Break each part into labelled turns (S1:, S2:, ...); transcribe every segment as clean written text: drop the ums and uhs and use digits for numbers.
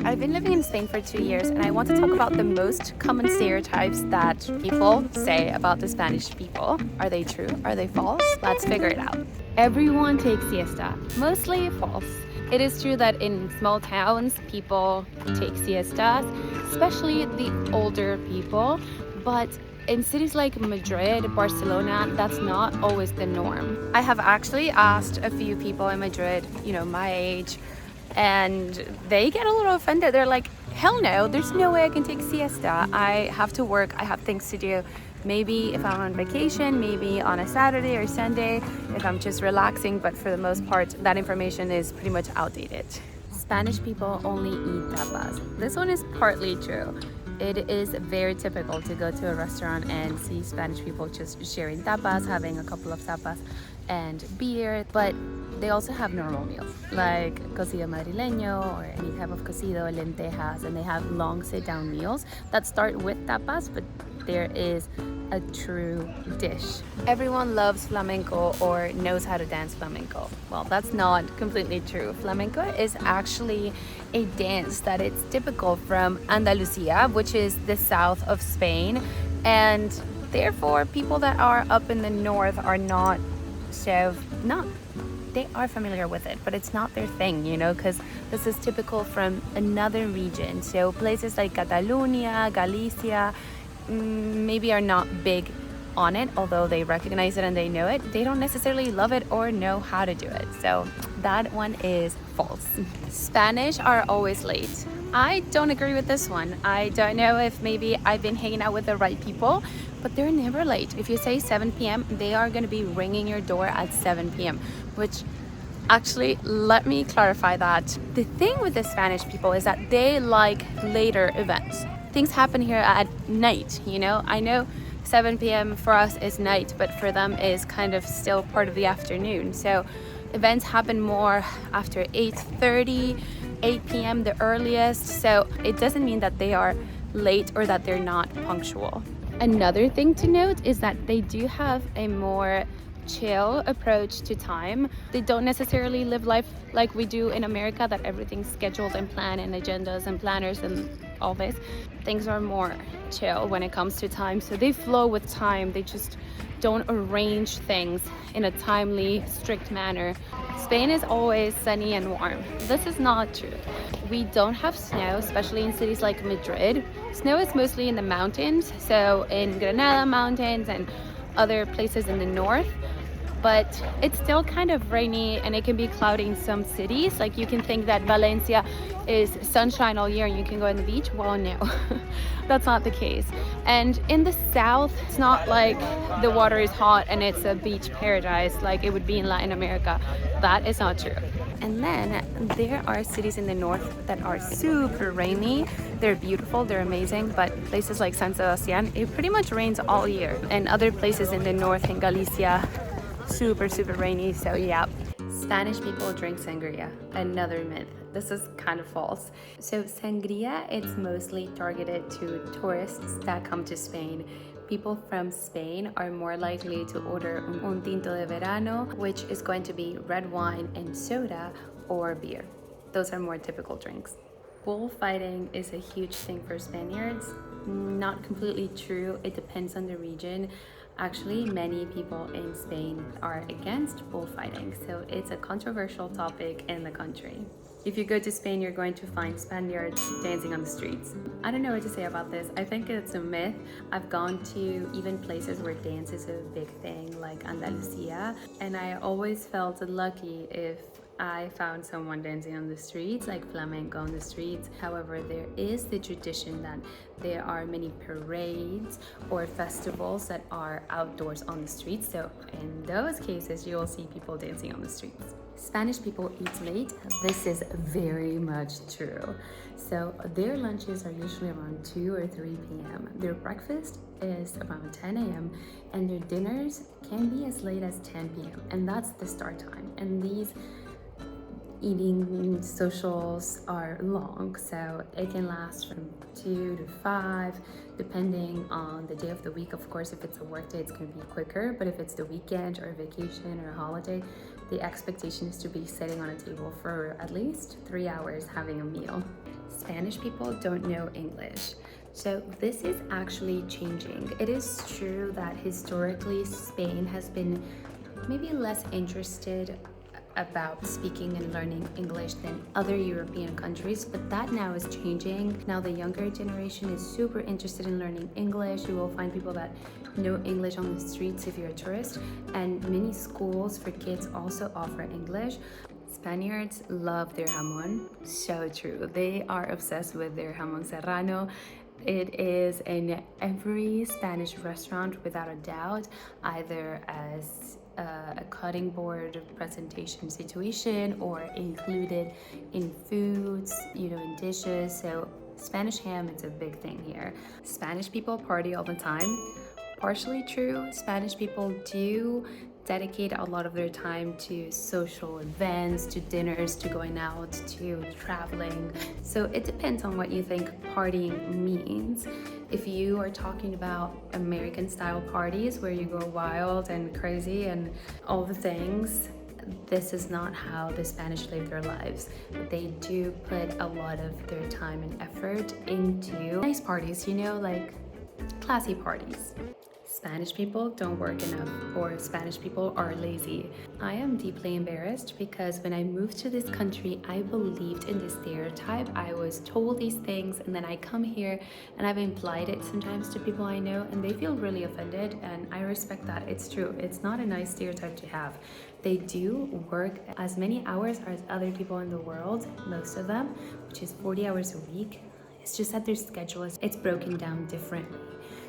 S1: I've been living in Spain for 2 years and I want to talk about the most common stereotypes that people say about the Spanish people. Are they true? Are they false? Let's figure it out. Everyone takes siesta. Mostly false. It is true that in small towns, people take siestas, especially the older people, but in cities like Madrid, Barcelona, that's not always the norm. I have actually asked a few people in Madrid, my age, and they get a little offended. They're like, hell no, there's no way I can take siesta. I have to work, I have things to do. Maybe if I'm on vacation, maybe on a Saturday or Sunday, if I'm just relaxing, but for the most part, that information is pretty much outdated. Spanish people only eat tapas. This one is partly true. It is very typical to go to a restaurant and see Spanish people just sharing tapas, having a couple of tapas and beer, but they also have normal meals like cocido madrileño or any type of cocido, lentejas, and they have long sit-down meals that start with tapas, but there is a true dish. Everyone loves flamenco or knows how to dance flamenco. Well, that's not completely true. Flamenco is actually a dance that it's typical from Andalusia, which is the south of Spain, and therefore people that are up in the north are they are familiar with it, but it's not their thing, because this is typical from another region. So places like Catalonia, Galicia, maybe are not big on it, although they recognize it and they know it. They don't necessarily love it or know how to do it. So that one is false. Spanish are always late. I don't agree with this one. I don't know if maybe I've been hanging out with the right people, but they're never late. If you say 7 p.m., they are going to be ringing your door at 7 p.m., which actually, let me clarify that. The thing with the Spanish people is that they like later events. Things happen here at night, I know 7 p.m. for us is night, but for them is kind of still part of the afternoon. So events happen more after 8:30, 8 p.m. the earliest. So it doesn't mean that they are late or that they're not punctual. Another thing to note is that they do have a more chill approach to time. They don't necessarily live life like we do in America, that everything's scheduled and planned and agendas and planners and all this. Things are more chill when it comes to time, so they flow with time. They just don't arrange things in a timely, strict manner. Spain is always sunny and warm. This is not true. We don't have snow, especially in cities like Madrid. Snow is mostly in the mountains, so in Granada mountains and other places in the north, but it's still kind of rainy and it can be cloudy in some cities. Like, you can think that Valencia is sunshine all year and you can go on the beach. Well, no, that's not the case. And in the south, it's not like the water is hot and it's a beach paradise like it would be in Latin America. That is not true. And then there are cities in the north that are super rainy. They're beautiful, they're amazing, but places like San Sebastian, it pretty much rains all year. And other places in the north, in Galicia, super rainy. So yeah. Spanish people drink sangria. Another myth. This is kind of false. So sangria, it's mostly targeted to tourists that come to Spain. People from Spain are more likely to order un tinto de verano, which is going to be red wine and soda or beer. Those are more typical drinks. Bullfighting is a huge thing for Spaniards. Not completely true. It depends on the region. Actually, many people in Spain are against bullfighting, so it's a controversial topic in the country. If you go to Spain, you're going to find Spaniards dancing on the streets. I don't know what to say about this. I think it's a myth. I've gone to even places where dance is a big thing, like Andalusia, and I always felt lucky if I found someone dancing on the streets, like flamenco on the streets. However, there is the tradition that there are many parades or festivals that are outdoors on the streets. So in those cases, you will see people dancing on the streets. Spanish people eat late. This is very much true. So their lunches are usually around 2 or 3 p.m. Their breakfast is around 10 a.m. and their dinners can be as late as 10 p.m. And that's the start time. And these eating socials are long, so it can last from 2 to 5 depending on the day of the week. Of course, if it's a work day, it's going to be quicker, but if it's the weekend or vacation or a holiday, the expectation is to be sitting on a table for at least 3 hours having a meal. Spanish people don't know English. So this is actually changing. It is true that historically Spain has been maybe less interested about speaking and learning English than other European countries, but that now is changing. Now the younger generation is super interested in learning English. You will find people that know English on the streets if you're a tourist, and many schools for kids also offer English. Spaniards love their jamon, so true. They are obsessed with their jamon serrano. It is in every Spanish restaurant without a doubt, either as a cutting board presentation situation or included in foods, in dishes. So Spanish ham is a big thing here. Spanish people party all the time. Partially true. Spanish people do dedicate a lot of their time to social events, to dinners, to going out, to traveling. So it depends on what you think partying means. If you are talking about American style parties where you go wild and crazy and all the things, this is not how the Spanish live their lives. They do put a lot of their time and effort into nice parties, like classy parties. Spanish people don't work enough, or Spanish people are lazy. I am deeply embarrassed because when I moved to this country, I believed in this stereotype. I was told these things, and then I come here and I've implied it sometimes to people I know, and they feel really offended, and I respect that. It's true. It's not a nice stereotype to have. They do work as many hours as other people in the world, most of them, which is 40 hours a week. It's just that their schedule it's broken down differently.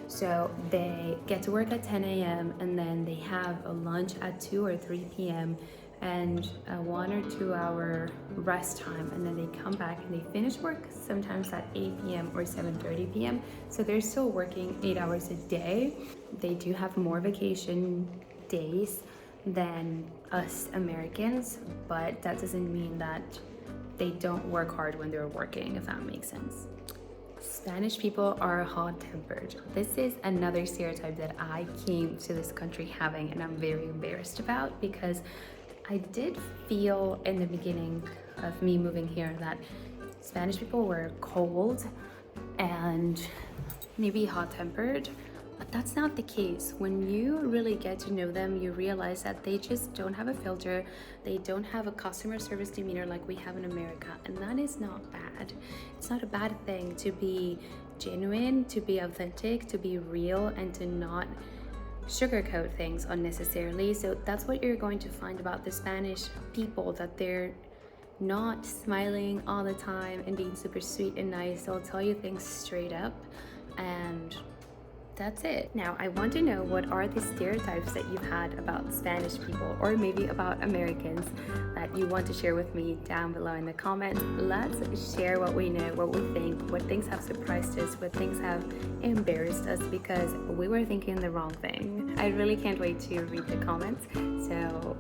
S1: So they get to work at 10 a.m. and then they have a lunch at 2 or 3 p.m. and a 1 or 2 hour rest time, and then they come back and they finish work sometimes at 8 p.m. or 7:30 p.m. So they're still working 8 hours a day. They do have more vacation days than us Americans, but that doesn't mean that they don't work hard when they're working, if that makes sense. Spanish people are hot-tempered. This is another stereotype that I came to this country having, and I'm very embarrassed about, because I did feel in the beginning of me moving here that Spanish people were cold and maybe hot-tempered, but that's not the case. When you really get to know them, you realize that they just don't have a filter. They don't have a customer service demeanor like we have in America, and that is not bad. It's not a bad thing to be genuine, to be authentic, to be real, and to not sugarcoat things unnecessarily. So that's what you're going to find about the Spanish people, that they're not smiling all the time and being super sweet and nice. They'll tell you things straight up, and that's it. Now, I want to know, what are the stereotypes that you've had about Spanish people, or maybe about Americans, that you want to share with me down below in the comments. Let's share what we know, what we think, what things have surprised us, what things have embarrassed us because we were thinking the wrong thing. I really can't wait to read the comments. So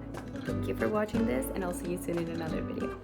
S1: thank you for watching this, and I'll see you soon in another video.